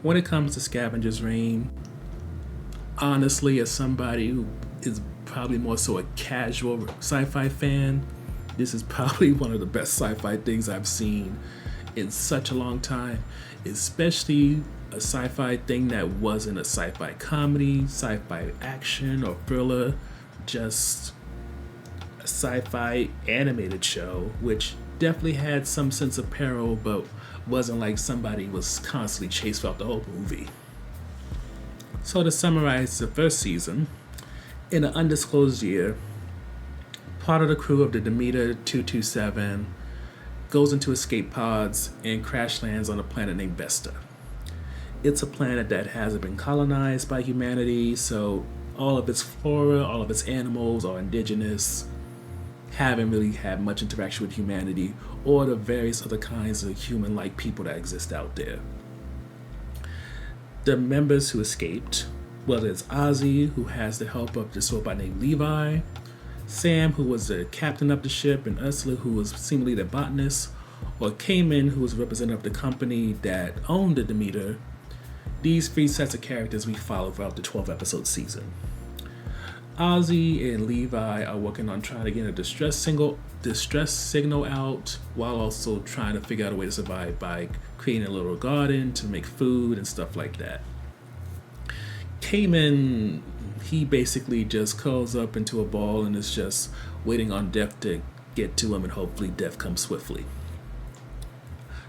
When it comes to Scavengers Reign, honestly, as somebody who is probably more so a casual sci-fi fan, this is probably one of the best sci-fi things I've seen in such a long time, especially a sci-fi thing that wasn't a sci-fi comedy, sci-fi action, or thriller, just a sci-fi animated show, which definitely had some sense of peril, but wasn't like somebody was constantly chased throughout the whole movie. So to summarize the first season, in an undisclosed year, part of the crew of the Demeter 227 goes into escape pods and crash lands on a planet named Vesta. It's a planet that hasn't been colonized by humanity, so all of its flora, all of its animals are indigenous, haven't really had much interaction with humanity or the various other kinds of human-like people that exist out there. The members who escaped, whether it's Ozzy, who has the help of this robot named Levi, Sam, who was the captain of the ship, and Ursula, who was seemingly the botanist, or Cayman, who was a representative of the company that owned the Demeter. These three sets of characters we follow throughout the 12-episode season. Ozzy and Levi are working on trying to get a distress signal out, while also trying to figure out a way to survive by creating a little garden to make food and stuff like that. Cayman, he basically just curls up into a ball and is just waiting on death to get to him, and hopefully death comes swiftly.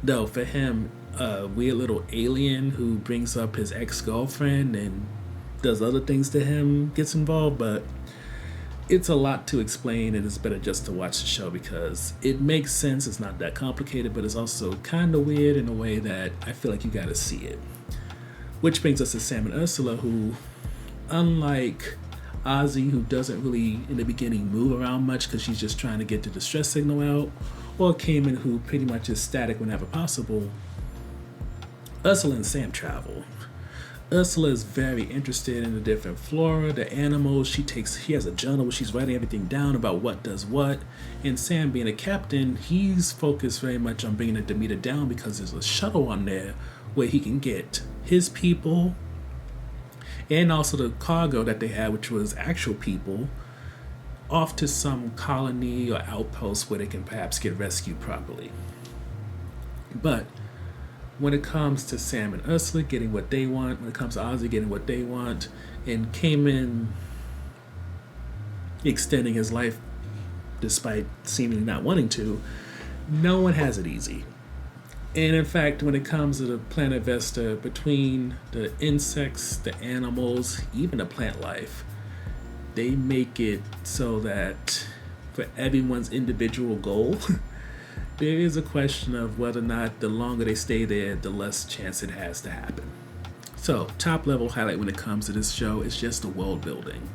Though for him, a weird little alien who brings up his ex-girlfriend and does other things to him gets involved, but it's a lot to explain, and it's better just to watch the show because it makes sense. It's not that complicated, but it's also kind of weird in a way that I feel like you gotta see it. Which brings us to Sam and Ursula, who, unlike Ozzy, who doesn't really in the beginning move around much because she's just trying to get the distress signal out, or Cayman, who pretty much is static whenever possible, Ursula and Sam travel. Ursula is very interested in the different flora, the animals. She has a journal where she's writing everything down about what does what. And Sam, being a captain, he's focused very much on bringing the Demeter down because there's a shuttle on there where he can get his people and also the cargo that they had, which was actual people, off to some colony or outpost where they can perhaps get rescued properly. But when it comes to Sam and Ursula getting what they want, when it comes to Ozzy getting what they want, and Cayman extending his life despite seemingly not wanting to, no one has it easy. And in fact, when it comes to the planet Vesta, between the insects, the animals, even the plant life, they make it so that for everyone's individual goal, there is a question of whether or not the longer they stay there, the less chance it has to happen. So, top level highlight when it comes to this show is just the world building.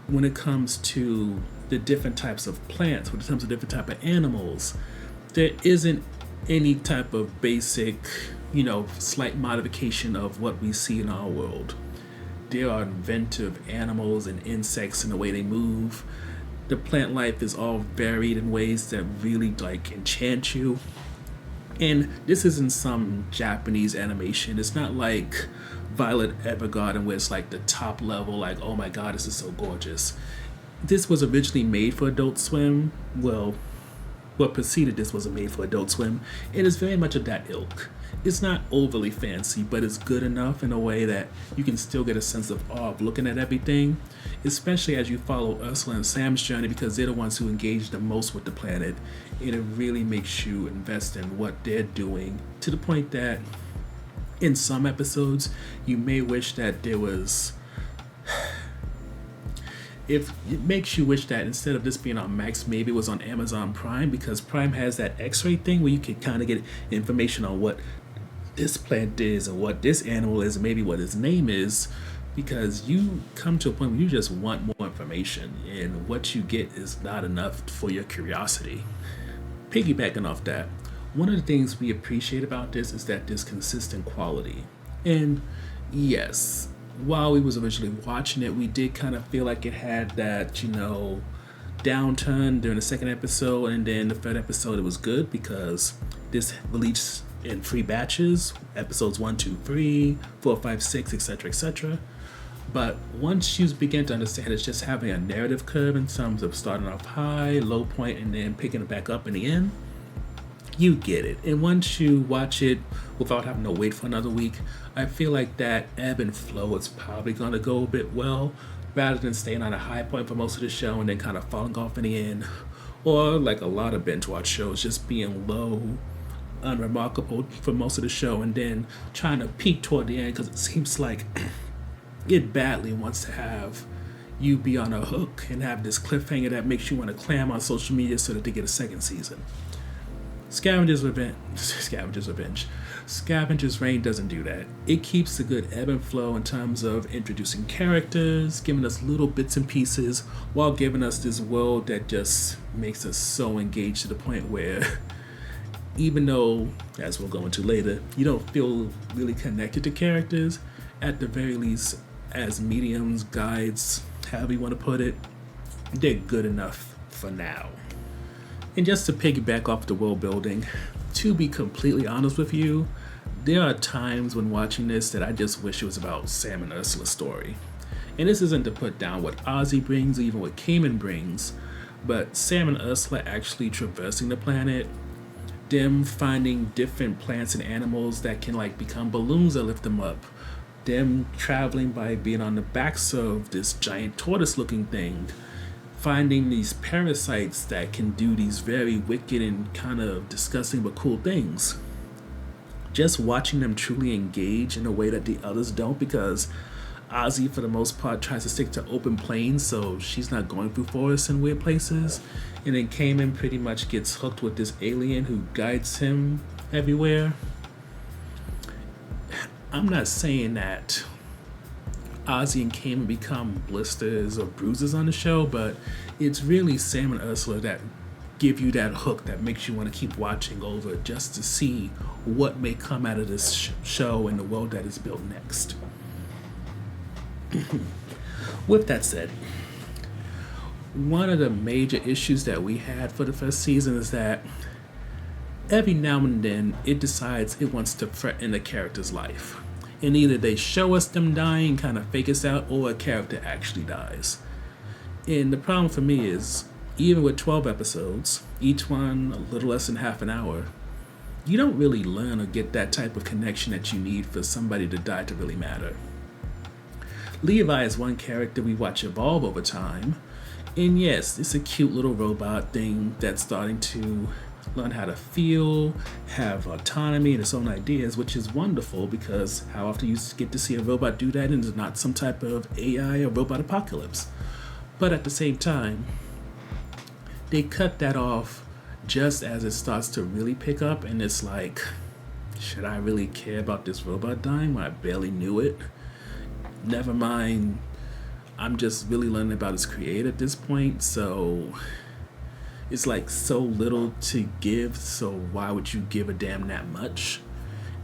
When it comes to the different types of plants, when it comes to different type of animals, there isn't any type of basic, slight modification of what we see in our world. There are inventive animals and insects in the way they move. The plant life is all varied in ways that really enchant you. And this isn't some Japanese animation. It's not like Violet Evergarden where it's like the top level, like, oh my god, this is so gorgeous. This was originally made for Adult Swim. Well, what preceded this was made for Adult Swim. It is very much of that ilk. It's not overly fancy, but it's good enough in a way that you can still get a sense of awe of looking at everything, especially as you follow Ursula and Sam's journey because they're the ones who engage the most with the planet, and it really makes you invest in what they're doing to the point that in some episodes you may wish that there was if it makes you wish that instead of this being on Max, maybe it was on Amazon Prime, because Prime has that X-ray thing where you can kind of get information on what this plant is and what this animal is and maybe what its name is, because you come to a point where you just want more information and what you get is not enough for your curiosity. Piggybacking off that, one of the things we appreciate about this is that there's consistent quality. And yes, while we was originally watching it, we did kind of feel like it had that, downturn during the second episode, and then the third episode it was good because this released in 3 batches, episodes 1, 2, 3, 4, 5, 6, etc., etc. But once you begin to understand it's just having a narrative curve in terms of starting off high, low point, and then picking it back up in the end, you get it. And once you watch it without having to wait for another week, I feel like that ebb and flow is probably going to go a bit well, rather than staying on a high point for most of the show and then kind of falling off in the end. Or like a lot of binge watch shows, just being low, unremarkable for most of the show, and then trying to peak toward the end because it seems like it badly wants to have you be on a hook and have this cliffhanger that makes you want to clam on social media so that they get a second season. Scavengers Reign doesn't do that. It keeps a good ebb and flow in terms of introducing characters, giving us little bits and pieces, while giving us this world that just makes us so engaged to the point where even though, as we'll go into later, you don't feel really connected to characters, at the very least, as mediums, guides, however you want to put it, they're good enough for now. And just to piggyback off the world building, to be completely honest with you, there are times when watching this that I just wish it was about Sam and Ursula's story. And this isn't to put down what Ozzy brings or even what Cayman brings, but Sam and Ursula actually traversing the planet, them finding different plants and animals that can like become balloons that lift them up, them traveling by being on the backs of this giant tortoise looking thing, finding these parasites that can do these very wicked and kind of disgusting but cool things. Just watching them truly engage in a way that the others don't, because Ozzy for the most part tries to stick to open plains, so she's not going through forests and weird places, and then Cayman pretty much gets hooked with this alien who guides him everywhere. I'm not saying that Ozzy and Cayman become blisters or bruises on the show, but it's really Sam and Ursula that give you that hook that makes you want to keep watching over just to see what may come out of this show and the world that is built next. With that said, one of the major issues that we had for the first season is that every now and then it decides it wants to threaten a character's life. And either they show us them dying, kind of fake us out, or a character actually dies. And the problem for me is, even with 12 episodes, each one a little less than half an hour, you don't really learn or get that type of connection that you need for somebody to die to really matter. Levi is one character we watch evolve over time, and yes, it's a cute little robot thing that's starting to learn how to feel, have autonomy and its own ideas, which is wonderful because how often you get to see a robot do that and it's not some type of AI or robot apocalypse. But at the same time, they cut that off just as it starts to really pick up, and it's like, should I really care about this robot dying when I barely knew it? Never mind, I'm just really learning about its creator at this point, so it's like so little to give, so why would you give a damn that much?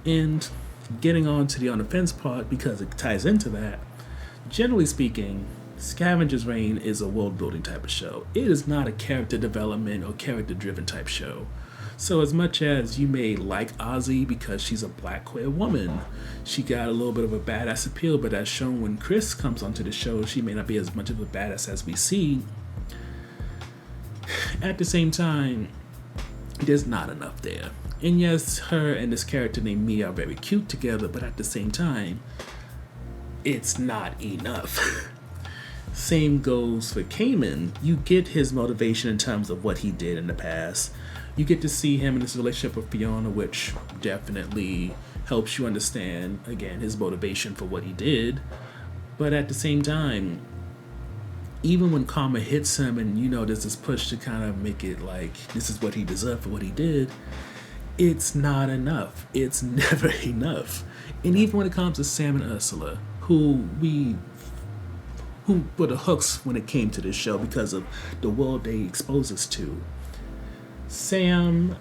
And getting on to the on the fence part, because it ties into that, generally speaking, Scavengers Reign is a world building type of show. It is not a character development or character driven type show. So as much as you may like Ozzy because she's a black queer woman, she got a little bit of a badass appeal, but as shown when Chris comes onto the show, she may not be as much of a badass as we see. At the same time, there's not enough there. And yes, her and this character named Mia are very cute together, but at the same time, it's not enough. Same goes for Cayman. You get his motivation in terms of what he did in the past. You get to see him in his relationship with Fiona, which definitely helps you understand, again, his motivation for what he did. But at the same time, even when karma hits him and, you know, there's this push to kind of make it like this is what he deserved for what he did, it's not enough. It's never enough. And even when it comes to Sam and Ursula, who were the hooks when it came to this show because of the world they expose us to. Sam,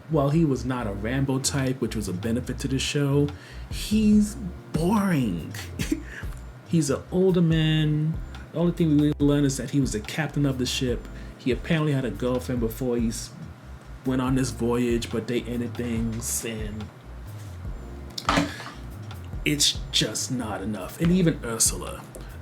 while he was not a Rambo type, which was a benefit to the show, he's boring. He's an older man The only thing we really learn is that he was the captain of the ship. He apparently had a girlfriend before he went on this voyage, but they ended things, and it's just not enough. And even Ursula.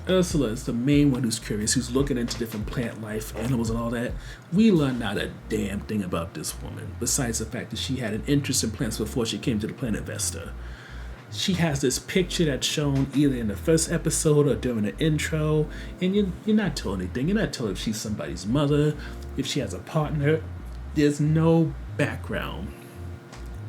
Ursula is the main one who's curious, who's looking into different plant life, animals, and all that. We learn not a damn thing about this woman, besides the fact that she had an interest in plants before she came to the planet Vesta. She has this picture that's shown either in the first episode or during the intro, and you're not told anything. You're not told if she's somebody's mother, if she has a partner. There's no background.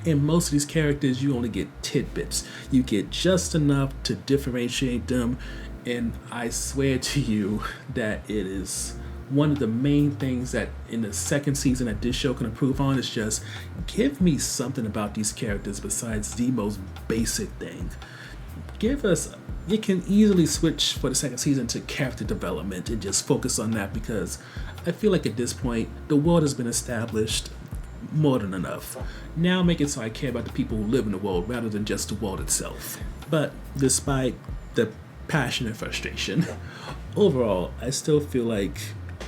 In most of these characters, you only get tidbits. You get just enough to differentiate them, and I swear to you that it is one of the main things that in the second season that this show can improve on is just give me something about these characters besides the most basic thing. Give us, you can easily switch for the second season to character development and just focus on that, because I feel like at this point the world has been established more than enough. Now make it so I care about the people who live in the world rather than just the world itself. But despite the passion and frustration, overall I still feel like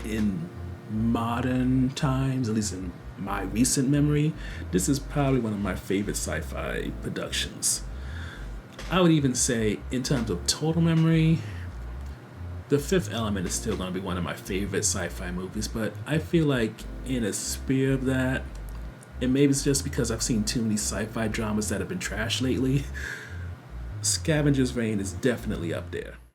in modern times, at least in my recent memory, this is probably one of my favorite sci-fi productions. I would even say, in terms of total memory, The Fifth Element is still going to be one of my favorite sci-fi movies, but I feel like in a sphere of that, and maybe it's just because I've seen too many sci-fi dramas that have been trash lately, Scavengers Reign is definitely up there.